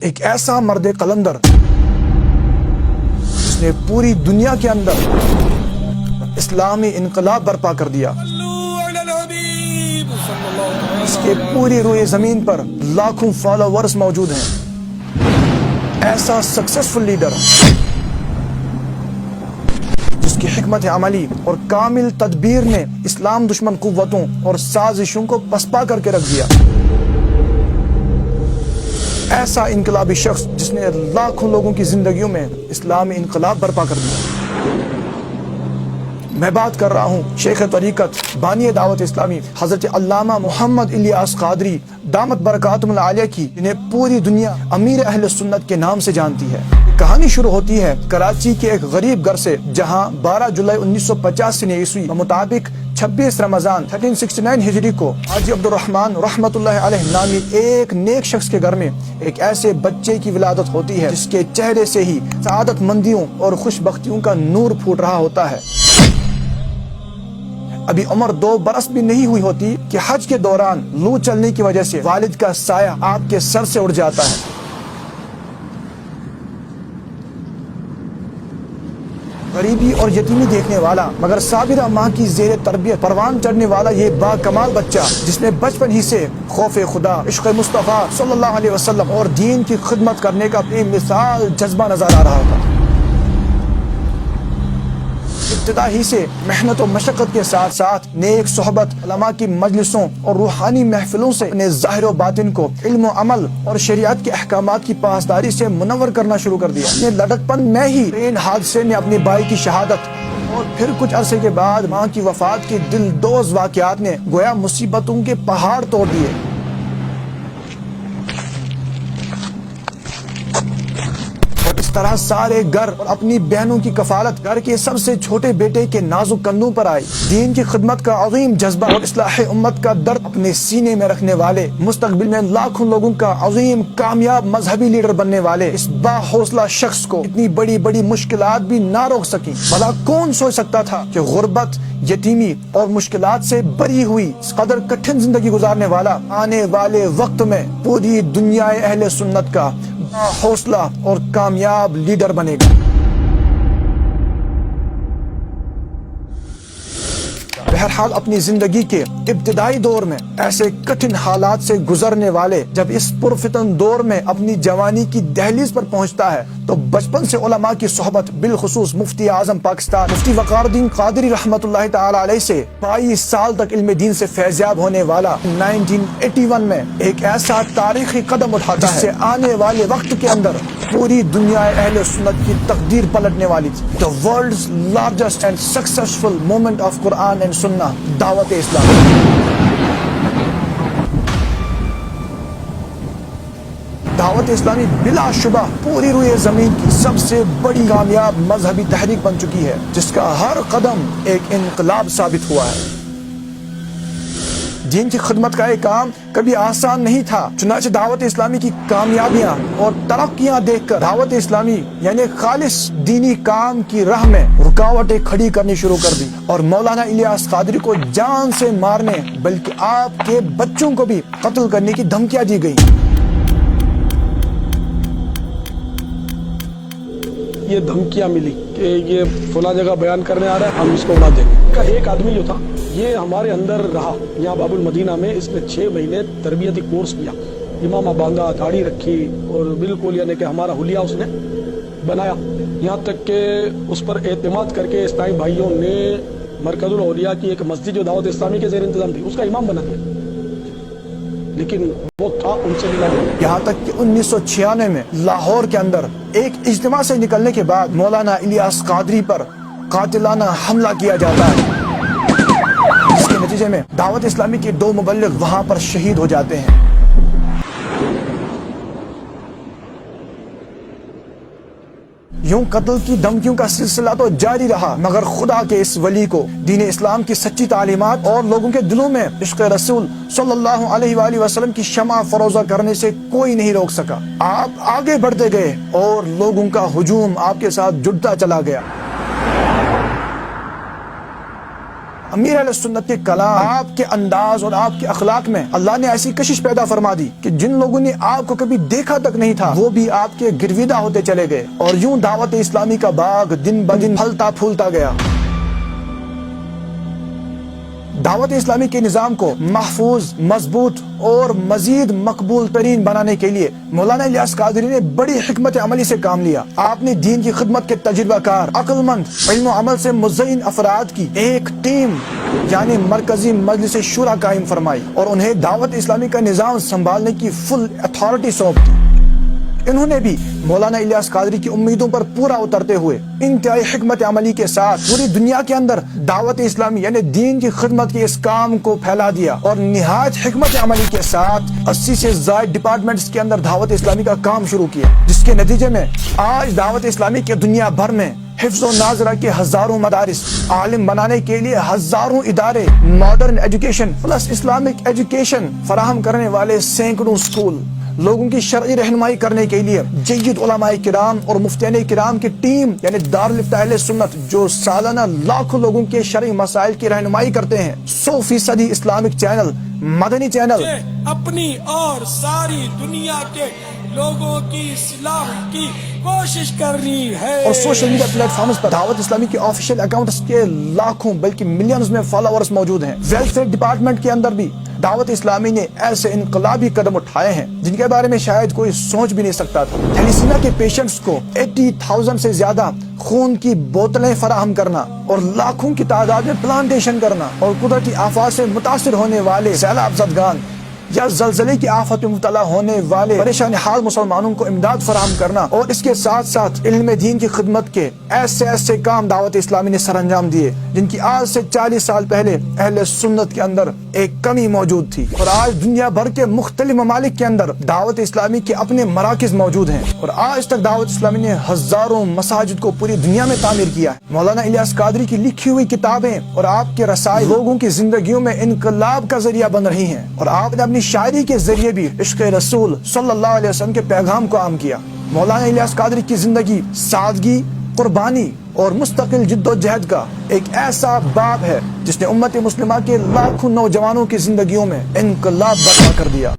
ایک ایسا مرد قلندر جس نے پوری دنیا کے اندر اسلامی انقلاب برپا کر دیا، اس کے پوری روئے زمین پر لاکھوں فالوورز موجود ہیں، ایسا سکسیسفل لیڈر جس کی حکمت عملی اور کامل تدبیر نے اسلام دشمن قوتوں اور سازشوں کو پسپا کر کے رکھ دیا، ایسا انقلابی شخص جس نے لاکھوں لوگوں کی زندگیوں میں اسلامی انقلاب برپا کر دیا۔ میں بات کر رہا ہوں شیخ طریقت بانی دعوت اسلامی حضرت علامہ محمد الیاس قادری دامت برکاتہم العالیہ کی، جنہیں پوری دنیا امیر اہل سنت کے نام سے جانتی ہے۔ کہانی شروع ہوتی ہے کراچی کے ایک غریب گھر سے، جہاں 12 جولائی 1985 عیسوی کے مطابق 26 رمضان 1369 ہجری کو حاجی عبد الرحمن رحمت اللہ علیہ نامی ایک نیک شخص کے گھر میں ایک ایسے بچے کی ولادت ہوتی ہے جس کے چہرے سے ہی سعادت مندیوں اور خوش بختیوں کا نور پھوٹ رہا ہوتا ہے۔ ابھی عمر 2 برس بھی نہیں ہوئی ہوتی کہ حج کے دوران لو چلنے کی وجہ سے والد کا سایہ آپ کے سر سے اڑ جاتا ہے۔ غریبی اور یتیمی دیکھنے والا مگر صابرہ ماں کی زیر تربیت پروان چڑھنے والا یہ با کمال بچہ، جس میں بچپن ہی سے خوف خدا، عشق مصطفیٰ صلی اللہ علیہ وسلم اور دین کی خدمت کرنے کا بے مثال جذبہ نظر آ رہا تھا، ابتدا ہی سے محنت و مشقت کے ساتھ ساتھ نیک صحبت، علماء کی مجلسوں اور روحانی محفلوں سے اپنے ظاہر و باطن کو علم و عمل اور شریعت کے احکامات کی پاسداری سے منور کرنا شروع کر دیا۔ اپنے لڑکپن میں ہی ٹرین حادثے میں اپنے بھائی کی شہادت اور پھر کچھ عرصے کے بعد ماں کی وفات کے دل دوز واقعات نے گویا مصیبتوں کے پہاڑ توڑ دیے۔ اس طرح سارے گھر اور اپنی بہنوں کی کفالت گھر کے سب سے چھوٹے بیٹے کے نازک کندھوں پر آئی۔ دین کی خدمت کا عظیم جذبہ اور اصلاح امت کا درد اپنے سینے میں رکھنے والے، مستقبل میں لاکھوں لوگوں کا عظیم کامیاب مذہبی لیڈر بننے والے اس با حوصلہ شخص کو اتنی بڑی بڑی مشکلات بھی نہ روک سکی۔ بھلا کون سوچ سکتا تھا کہ غربت، یتیمی اور مشکلات سے بری ہوئی اس قدر کٹھن زندگی گزارنے والا آنے والے وقت میں پوری دنیا اہل سنت کا حوصلہ اور کامیاب لیڈر بنے گا۔ بہرحال اپنی زندگی کے ابتدائی دور میں ایسے کٹھن حالات سے گزرنے والے جب اس پرفتن دور میں اپنی جوانی کی دہلیز پر پہنچتا ہے تو بچپن سے علماء کی صحبت، بالخصوص مفتی اعظم پاکستان مفتی وقار الدین قادری رحمت اللہ تعالی علیہ سے 22 سال تک علم دین سے فیضیاب ہونے والا 1981 میں ایک ایسا تاریخی قدم اٹھاتا ہے جس سے آنے والے وقت کے اندر پوری دنیا اہل سنت کی تقدیر پلٹنے والی تھی۔ The world's largest and successful movement of Quran and Sunnah، دعوت اسلامی۔ دعوت اسلامی بلا شبہ پوری روئے زمین کی سب سے بڑی کامیاب مذہبی تحریک بن چکی ہے، جس کا ہر قدم ایک انقلاب ثابت ہوا ہے۔ دین کی خدمت کا ایک کام کبھی آسان نہیں تھا، چنانچہ دعوت اسلامی کی کامیابیاں اور ترقیاں دیکھ کر دعوت اسلامی یعنی خالص دینی کام کی راہ میں رکاوٹیں کھڑی کرنی شروع کر دی اور مولانا الیاس قادری کو جان سے مارنے بلکہ آپ کے بچوں کو بھی قتل کرنے کی دھمکیاں دی گئی۔ یہ دھمکیاں ملی کہ یہ فلاں جگہ بیان کرنے آ رہا ہے، ہم اس کو اڑا دیں گے۔ کا ایک آدمی جو تھا یہ ہمارے اندر رہا، یہاں باب المدینہ میں اس نے 6 مہینے تربیتی کورس کیا، امامہ باندھا، داڑھی رکھی اور بالکل یعنی کہ ہمارا حلیہ اس نے بنایا، یہاں تک کہ اس پر اعتماد کر کے اسلامی بھائیوں نے مرکز الاولیاء کی ایک مسجد جو دعوت اسلامی کے زیر انتظام تھی اس کا امام بنا دیا، لیکن وہ تھا ان سے ملا نہیں۔ یہاں تک کہ 1996 میں لاہور کے اندر ایک اجتماع سے نکلنے کے بعد مولانا الیاس قادری پر قاتلانہ حملہ کیا جاتا ہے، جس کے نتیجے میں دعوت اسلامی کے 2 مبلغ وہاں پر شہید ہو جاتے ہیں۔ یوں قتل کی دھمکیوں کا سلسلہ تو جاری رہا، مگر خدا کے اس ولی کو دین اسلام کی سچی تعلیمات اور لوگوں کے دلوں میں عشق رسول صلی اللہ علیہ وآلہ وسلم کی شمع فروزہ کرنے سے کوئی نہیں روک سکا۔ آپ آگے بڑھتے گئے اور لوگوں کا ہجوم آپ کے ساتھ جڑتا چلا گیا۔ امیر اہل سنت کے کلام، آپ کے انداز اور آپ کے اخلاق میں اللہ نے ایسی کشش پیدا فرما دی کہ جن لوگوں نے آپ کو کبھی دیکھا تک نہیں تھا وہ بھی آپ کے گرویدہ ہوتے چلے گئے، اور یوں دعوت اسلامی کا باغ دن بدن پھلتا پھولتا گیا۔ دعوت اسلامی کے نظام کو محفوظ، مضبوط اور مزید مقبول ترین بنانے کے لیے مولانا الیاس قادری نے بڑی حکمت عملی سے کام لیا۔ آپ نے دین کی خدمت کے تجربہ کار، عقل مند، علم و عمل سے مزین افراد کی ایک ٹیم یعنی مرکزی مجلس شورا قائم فرمائی اور انہیں دعوت اسلامی کا نظام سنبھالنے کی فل اتھارٹی سونپ دی۔ انہوں نے بھی مولانا الیاس قادری کی امیدوں پر پورا اترتے ہوئے انتہائی حکمت عملی کے ساتھ پوری دنیا کے اندر دعوت اسلامی یعنی دین کی خدمت کے اس کام کو پھیلا دیا، اور نہایت حکمت عملی کے ساتھ 80 سے زائد ڈپارٹمنٹس کے اندر دعوت اسلامی کا کام شروع کیا، جس کے نتیجے میں آج دعوت اسلامی کے دنیا بھر میں حفظ و ناظرہ کے ہزاروں مدارس، عالم بنانے کے لیے ہزاروں ادارے، modern education plus Islamic education فراہم کرنے والے سینکڑوں اسکول، لوگوں کی شرعی رہنمائی کرنے کے لیے جید علماء کرام اور مفتیان کرام کی ٹیم یعنی دارالفتہ اہل سنت جو سالانہ لاکھوں لوگوں کے شرعی مسائل کی رہنمائی کرتے ہیں، 100% اسلامک چینل، مدنی چینل، اپنی اور ساری دنیا کے لوگوں کی اصلاح کی کوشش کرنی ہے، اور سوشل میڈیا پلیٹ فارمز پر دعوت اسلامی کے آفیشیل اکاؤنٹس کے لاکھوں بلکہ ملینز میں فالوورز موجود ہیں۔ ویلفیئر ڈپارٹمنٹ کے اندر بھی دعوت اسلامی نے ایسے انقلابی قدم اٹھائے ہیں جن کے بارے میں شاید کوئی سوچ بھی نہیں سکتا تھا۔ تھیلیسیمیا کے پیشنٹس کو 80,000 سے زیادہ خون کی بوتلیں فراہم کرنا اور لاکھوں کی تعداد میں پلانٹیشن کرنا، اور قدرتی آفات سے متاثر ہونے والے سیلاب زدگان یا زلزلے کی آفت میں مبتلا ہونے والے پریشان حال مسلمانوں کو امداد فراہم کرنا، اور اس کے ساتھ ساتھ علم دین کی خدمت کے ایسے کام دعوت اسلامی نے سر انجام دیے جن کی آج سے 40 سال پہلے اہل سنت کے اندر ایک کمی موجود تھی، اور آج دنیا بھر کے مختلف ممالک کے اندر دعوت اسلامی کے اپنے مراکز موجود ہیں، اور آج تک دعوت اسلامی نے ہزاروں مساجد کو پوری دنیا میں تعمیر کیا ہے۔ مولانا الیاس قادری کی لکھی ہوئی کتابیں اور آپ کے رسائل لوگوں کی زندگیوں میں انقلاب کا ذریعہ بن رہی ہیں، اور آپ نے اپنی شاعری کے ذریعے بھی عشق رسول صلی اللہ علیہ وسلم کے پیغام کو عام کیا۔ مولانا الیاس قادری کی زندگی سادگی، قربانی اور مستقل جد و جہد کا ایک ایسا باب ہے جس نے امت مسلمہ کے لاکھوں نوجوانوں کی زندگیوں میں انقلاب برپا کر دیا۔